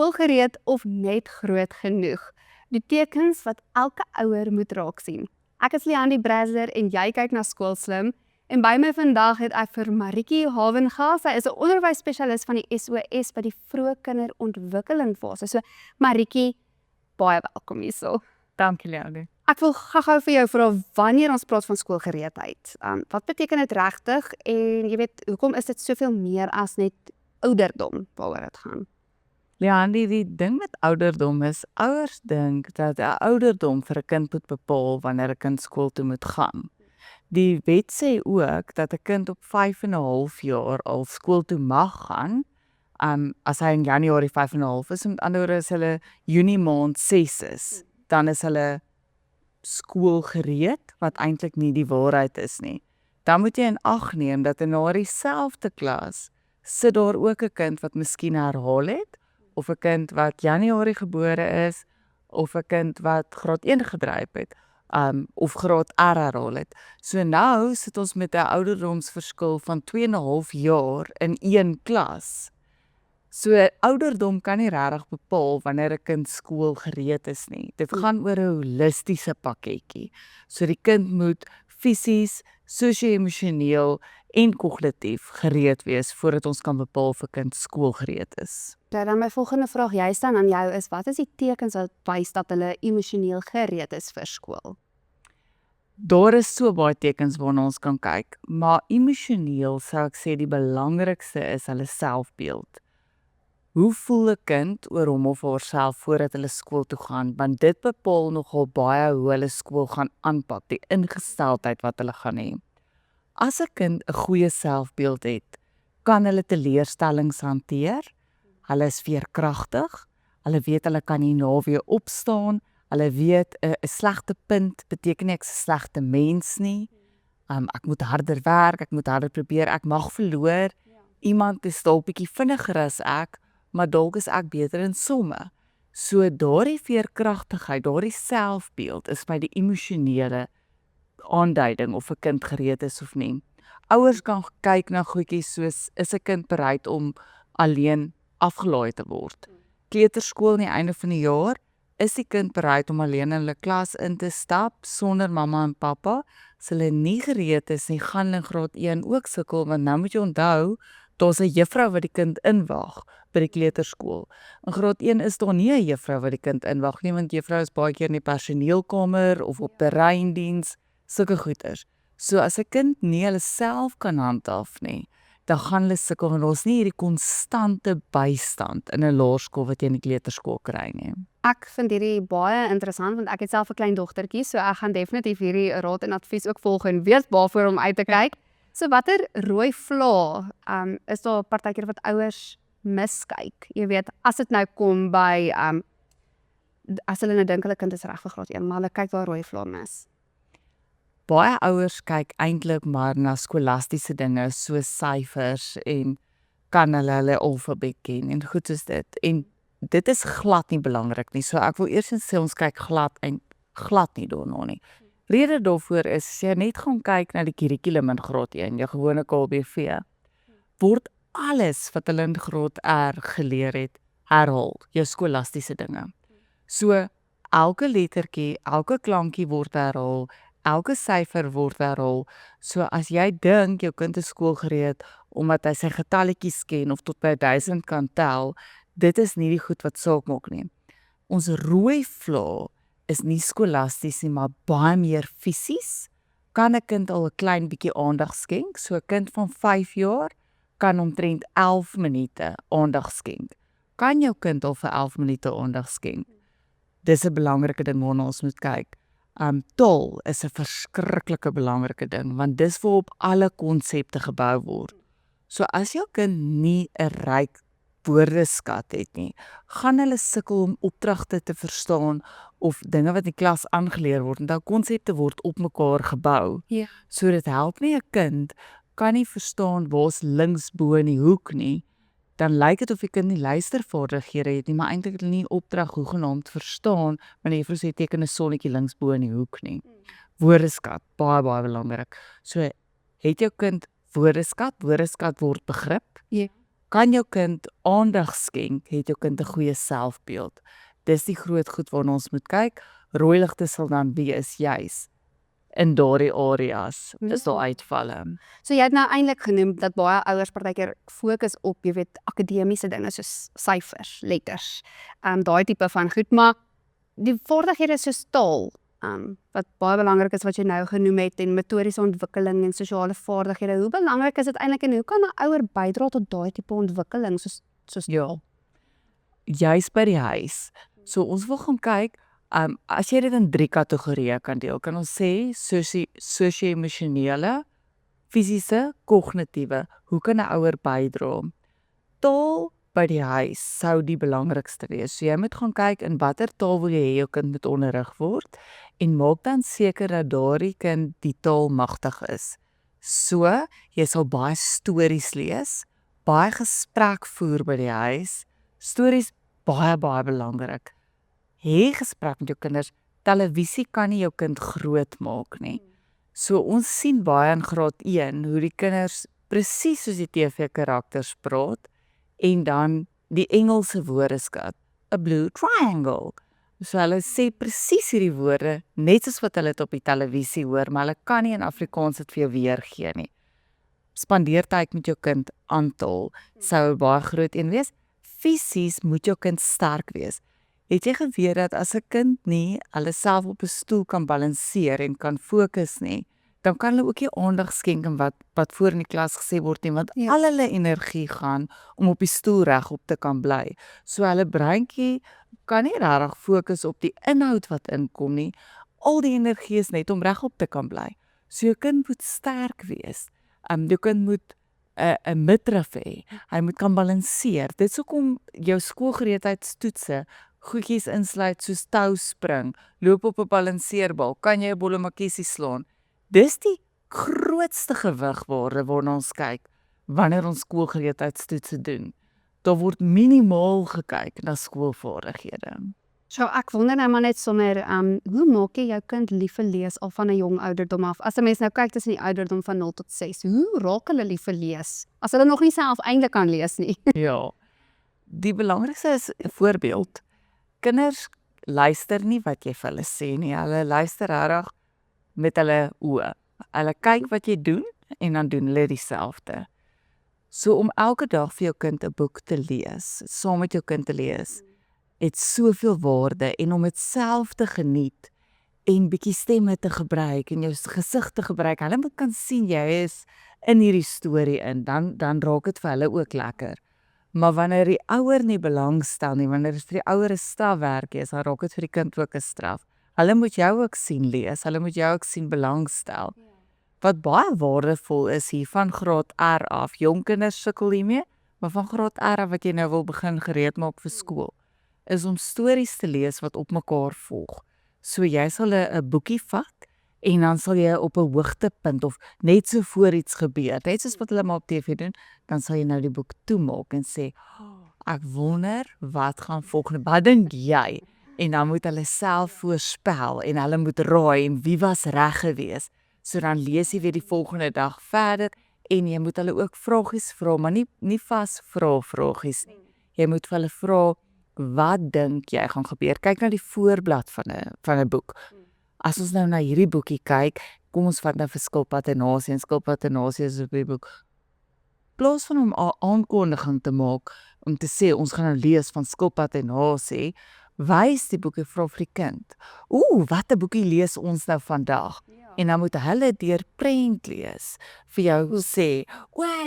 skoolgereed of net groot genoeg? Die tekens wat elke ouer moet raak sien. Ek is Leandie Bresler en jy kyk na Skoolslim. En by my vandag het ek vir Maritjie Havenga, sy is 'n onderwysspesialis van die SOS by die vroeë kinderontwikkelingfase. So Maritjie, baie welkom hierso. Dankie Leandie. Ek wil gou vir jou vra, wanneer ons praat van skoolgereedheid, wat beteken dit regtig en jy weet, hoekom is dit soveel meer as net ouderdom waaroor dit gaan? Leandie, die ding met ouderdom is, ouers dink dat 'n ouderdom vir 'n kind moet bepaal wanneer 'n kind skool toe moet gaan. Die wet sê ook dat 'n kind op 5,5 jaar al skool toe mag gaan, as hy in Januarie 5,5 is, met ander woorde as hulle Junie maand 6 is, dan is hulle skoolgereed, wat eintlik nie die waarheid is nie. Dan moet jy in ag neem dat in dieselfde klas sit daar ook 'n kind wat miskien herhaal het, of 'n kind wat Januarie gebore is, of 'n kind wat graad 1 gedryf het, of graad R herhaal het. So nou sit ons met 'n ouderdomsverskil van 2,5 jaar in een klas. So ouderdom kan nie regtig bepaal wanneer 'n kind skoolgereed is nie. Dit gaan oor 'n holistiese pakketjie. So die kind moet fisies, sosio-emosioneel en kognitief gereed wees voordat ons kan bepaal of 'n kind skoolgereed is. Nou dan my volgende vraag juist dan aan jou is, wat is die tekens wat wys dat hulle emosioneel gereed is vir skool? Daar is so baie tekens waarna ons kan kyk, maar emosioneel sou ek sê die belangrikste is hulle selfbeeld. Hoe voel 'n kind oor hom of haarself voordat hulle skool toe gaan, want dit bepaal nogal baie hoe hulle skool gaan aanpak, die ingesteldheid wat hulle gaan hê. As 'n kind 'n goeie selfbeeld het, kan hulle teleurstellings hanteer, hulle is veerkragtig, hulle weet hulle kan hierna weer opstaan, hulle weet 'n slegte punt beteken nie ek's 'n slegte mens nie, ek moet harder werk, ek moet harder probeer, ek mag verloor, iemand is dalk bietjie vinniger as ek, maar dalk is ek beter in somme. So daardie veerkragtigheid, daardie selfbeeld is by die emosionele aanduiding of 'n kind gereed is of nie. Ouers kan kyk na goedjies soos, is 'n kind bereid om alleen afgelaai te word? Kleuterskool aan die einde van die jaar, is die kind bereid om alleen in hulle klas in te stap sonder mamma en pappa? As hulle nie gereed is nie, gaan hulle in graad 1 ook sukkel, want nou moet jy onthou, daar's 'n juffrou wat die kind inwag by die kleuterskool. In graad 1 is daar nie 'n juffrou wat die kind inwag nie, want juffrou is baie keer in die personeelkamer of op terreindiens, sulke goeters. So as 'n kind nie hulle self kan handhaaf nie, dan gaan hulle sukkel, en daar's nie hierdie konstante bystand in 'n laerskool wat jy in die kleuterskool kry nie. Ek vind hierdie baie interessant, want ek het self 'n klein dogtertjie, so ek gaan definitief hierdie raad en advies ook volg en weet waarvoor om uit te kyk. So watter rooi vla is daar partykeer wat ouers miskyk? Jy weet, as dit nou kom by as hulle nou dink hulle kind is reg vir graad 1, maar hulle kyk waar rooi vla mis. Baie ouers kyk eintlik maar na skolastiese dinge soos syfers en kan hulle alfabet ken en goed soos dit. En dit is glad nie belangrik nie. So ek wil eers sê ons kyk glad nie daarna nie. Rede daarvoor is, as jy net gaan kyk na die kurrikulum in graad 1, jou gewone KBV, word alles wat hulle in graad R geleer het, herhaal, jou skolastiese dinge. So elke lettertjie, elke klankie word herhaal, elke syfer word herhaal. So as jy dink jou kind is skoolgereed omdat hy sy getalletjies ken of tot by 1000 kan tel, dit is nie die goed wat saak maak nie. Ons rooi vla is nie skolasties nie, maar baie meer fisies. Kan 'n kind al 'n klein bietjie aandag skenk? So 'n kind van 5 jaar kan omtrent 11 minute aandag skenk. Kan jou kind al vir 11 minute aandag skenk? Dis 'n belangrike ding waarna ons moet kyk. Taal is 'n verskriklike belangrike ding, want dis waarop alle konsepte gebou word. So as jou kind nie 'n ryk woordeskat het nie, gaan hulle sukkel om opdragte te verstaan of dinge wat in die klas aangeleer word, en daai konsepte word op mekaar gebou. Ja. So dit help nie 'n kind kan nie verstaan waar's links bo in die hoek nie, dan lyk dit of die kind nie luistervaardighede het nie, maar eintlik het hulle nie opdrag hoegenaamd verstaan wanneer jy sê teken 'n sonnetjie links bo in die hoek nie. Woordeskat, baie belangrik. So het jou kind woordeskat word begrip. Ja. Kan jou kind aandag skenk, het jou kind 'n goeie selfbeeld. Dis die groot goed waarna ons moet kyk. Rooi ligte sal dan wees juis in daardie areas. Dis daar uitvalle. So jy het nou eintlik genoem dat baie ouers partykeer fokus op, jy weet, akademiese dinge soos syfers, letters, daai tipe van goed, maar die vaardighede soos taal, wat baie belangrik is wat jy nou genoem het, en metodiese ontwikkeling en sosiale vaardighede, hoe belangrik is dit eintlik en hoe kan 'n ouer bydra tot daai tipe ontwikkeling soos taal? Juis by die huis. So ons wil gaan kyk, as jy dit in 3 kategorieë kan deel, kan ons sê sosio-emosionele, fisiese, kognitiewe. Hoe kan 'n ouer bydra? Taal by die huis sou die belangrikste wees. So jy moet gaan kyk in watter taal wil jy hê jou kind moet onderrig word en maak dan seker dat daardie kind die taal magtig is. So, jy sal baie stories lees, baie gesprek voer by die huis. Stories baie belangrik. Hê gesprek met jou kinders. Televisie kan nie jou kind groot maak nie. So ons sien baie in graad 1 hoe die kinders presies soos die TV-karakters praat en dan die Engelse woordeskat, a blue triangle. So hulle sê presies hierdie woorde net soos wat hulle dit op die televisie hoor, maar hulle kan nie in Afrikaans dit vir jou weergee nie. Spandeer tyd met jou kind aan taal sou 'n baie groot een wees. Fisies moet jou kind sterk wees. Het jy geweet dat as 'n kind nie hulle self op 'n stoel kan balanseer en kan fokus nie, dan kan hulle ook nie aandag skenk aan wat voor in die klas gesê word nie, want al hulle energie gaan om op die stoel regop te kan bly. So hulle breintjie kan nie regtig fokus op die inhoud wat inkom nie. Al die energie is net om regop te kan bly. So jou kind moet sterk wees. Jou kind moet 'n midrif hê. Hy moet kan balanseer. Dit is hoekom jou skoolgereedheidstoetse goedjies insluit soos touspring, loop op 'n balanseerbal, kan jy 'n bollemakiesie slaan. Dis die grootste gewigwaarde waarna ons kyk wanneer ons skoolgereedheidstoetse doen. Daar word minimaal gekyk na skoolvaardighede. So ek wonder nou maar net sommer, hoe maak jy jou kind lief vir lees al van 'n jong ouderdom af? As 'n mens nou kyk tussen die ouderdom van 0 tot 6, hoe raak hulle lief vir lees? As hulle nog nie self eintlik kan lees nie. Ja. Die belangrikste is 'n voorbeeld. Kinders luister nie wat jy vir hulle sê nie. Hulle luister regtig met hulle oë. Hulle kyk wat jy doen en dan doen hulle dieselfde. So om elke dag vir jou kind 'n boek te lees, saam met jou kind te lees, het soveel waarde en om dit self te geniet en bietjie stemme te gebruik en jou gesig te gebruik. Hulle moet kan sien jy is in hierdie storie in, dan raak dit vir hulle ook lekker. Maar wanneer die ouer nie belangstel nie, wanneer dit vir die ouer 'n strafwerk is, dan raak dit vir die kind ook 'n straf. Hulle moet jou ook sien lees, hulle moet jou ook sien belangstel. Wat baie waardevol is hier van graad R af. Jong kinders sukkel hiermee, maar van graad R af wat jy nou wil begin gereed maak vir skool, is om stories te lees wat op mekaar volg. So jy sal 'n boekie vat en dan sal jy op 'n hoogtepunt of net so voor iets gebeur, net soos wat hulle maar op TV doen, dan sal jy nou die boek toemaak en sê, ek wonder wat gaan volgende, wat dink jy? En dan moet hulle self voorspel en hulle moet raai en wie was reg gewees. So dan lees jy weer die volgende dag verder en jy moet hulle ook vragies vra, maar nie vas vragies nie. Jy moet vir hulle vra, wat dink jy gaan gebeur? Kyk na die voorblad van 'n boek. As ons nou na hierdie boekie kyk, kom ons vat nou vir Skilpad en Nasie en Skilpad en Nasie is op die boek. Plaas van om 'n aankondiging te maak om te sê ons gaan nou lees van Skilpad en Nasie, wys die boekie vir die kind. Wat 'n boekie lees ons nou vandag? En dan moet hulle deur prent lees vir jou sê,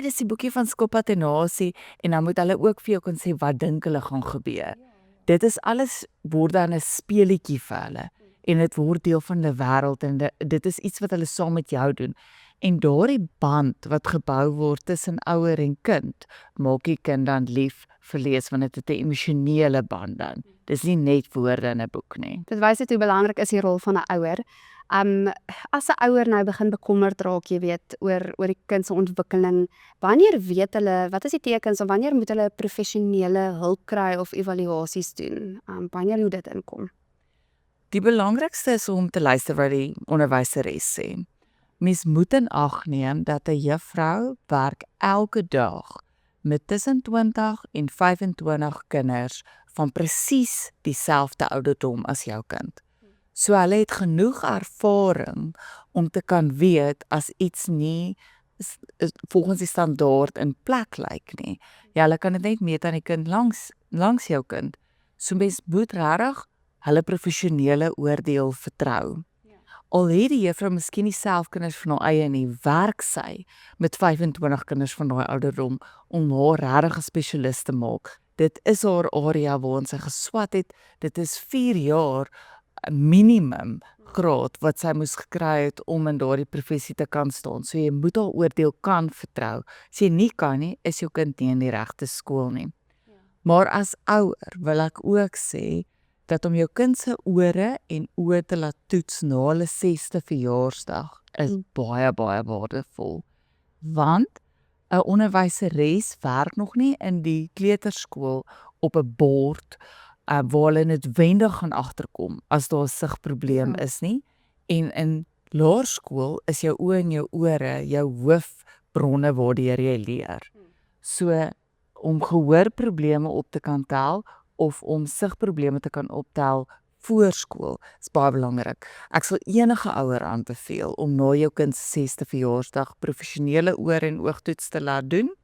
dis die boekie van Skilpad en Nasie, en dan moet hulle ook vir jou kan sê wat dink hulle gaan gebeur. Dit is alles word dan 'n speelietjie vir hulle en dit word deel van hulle wêreld en dit is iets wat hulle saam met jou doen. En daardie band wat gebou word tussen ouer en kind, maak die kind dan lief vir lees want dit het 'n emosionele band dan. Dis nie net woorde in 'n boek nie. Dit wys net hoe belangrik is die rol van 'n ouer. As 'n ouer nou begin bekommerd raak, jy weet, oor die kind se ontwikkeling, wanneer weet hulle, wat is die tekens of wanneer moet hulle professionele hulp kry of evaluasies doen? Wanneer moet dit inkom? Die belangrikste is om te luister wat die onderwyseres sê. Mens moet in ag neem dat 'n juffrou werk elke dag met tussen 20 en 25 kinders van presies dieselfde ouderdom as jou kind. So hulle het genoeg ervaring om te kan weet as iets nie volgens die standaard in plek lyk nie. Ja, hulle kan dit net meet aan die kind langs jou kind. So mens moet regtig hulle professionele oordeel vertrou. Al het die juffrou miskien nie self kinders van haar eie nie, werk sy met 25 kinders van daai ouderdom om haar regtig 'n spesialis te maak. Dit is haar area waarin sy geswat het. Dit is 4 jaar minimum graad wat sy moes gekry het om in daardie professie te kan staan. So jy moet haar oordeel kan vertrou. As jy nie kan nie, is jou kind nie in die regte skool nie. Maar as ouer wil ek ook sê dat om jou kind se ore en oë te laat toets na hulle 6ste verjaarsdag is baie waardevol. Want 'n onderwyseres werk nog nie in die kleuterskool op 'n bord waar hulle noodwendig gaan agterkom as daar 'n sigprobleem is nie. En in laerskool is jou oë en jou ore jou hoofbronne waardeur jy leer. So om gehoorprobleme op te kan tel of om sigprobleme te kan optel voor skool is baie belangrik. Ek sal enige ouer aanbeveel om na jou kind se 6ste verjaarsdag professionele oor- en oogtoets te laat doen.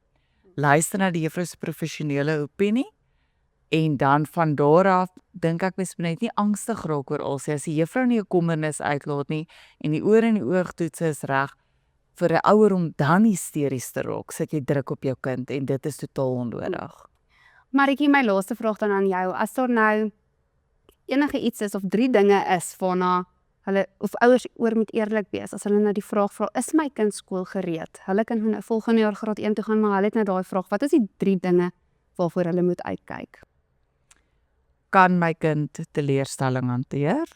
Luister na die juffrou se professionele opinie en dan van daar af dink ek mens moet net nie angstig raak oor alsie as die juffrou nie 'n kommernis uitlaat nie en die oor- en die oogtoets is reg vir 'n ouer om dan hysteries te raak, sit jy druk op jou kind en dit is totaal onnodig. Maritjie, my laaste vraag dan aan jou. As daar nou enige iets is of 3 dinge is waarna hulle of ouers oor moet eerlik wees as hulle nou die vraag vra, is my kind skool gereed? Hulle kan nou volgende jaar graad 1 toe gaan, maar hulle het nou daai vraag. Wat is die 3 dinge waarvoor hulle moet uitkyk? Kan my kind teleurstelling hanteer?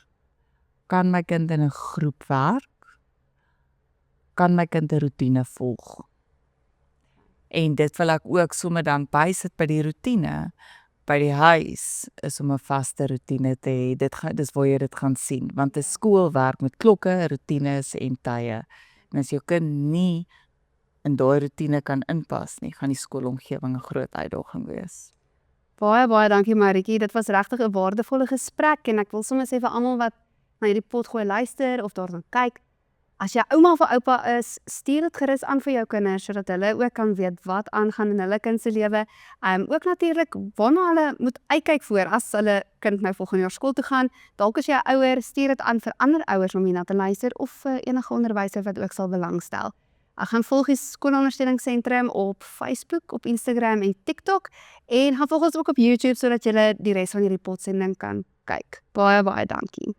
Kan my kind in 'n groep werk? Kan my kind 'n roetine volg? En dit wil ek ook sommer dan bysit by die roetine. By die huis is om 'n vaste roetine te hê. Dis waar jy dit gaan sien, want 'n skool werk met klokke, roetines en tye. En as jou kind nie in daai roetine kan inpas nie, gaan die skoolomgewing 'n groot uitdaging wees. Baie dankie Maritjie. Dit was regtig 'n waardevolle gesprek en ek wil sommer sê vir almal wat na hierdie potgooi luister of daarna kyk, as jy ouma of oupa is, stuur dit gerus aan vir jou kinders sodat hulle ook kan weet wat aangaan in hulle kind se lewe. Ook natuurlik waarna hulle moet uitkyk voor as hulle kind nou volgende jaar skool toe gaan. Dalk as jy 'n ouer, stuur dit aan vir ander ouers om hierna te luister of enige onderwyser wat ook sal belangstel. Ek gaan volg die skoolondersteuningssentrum op Facebook, op Instagram en TikTok en gaan volg ons ook op YouTube sodat jy die res van hierdie potsending kan kyk. Baie dankie.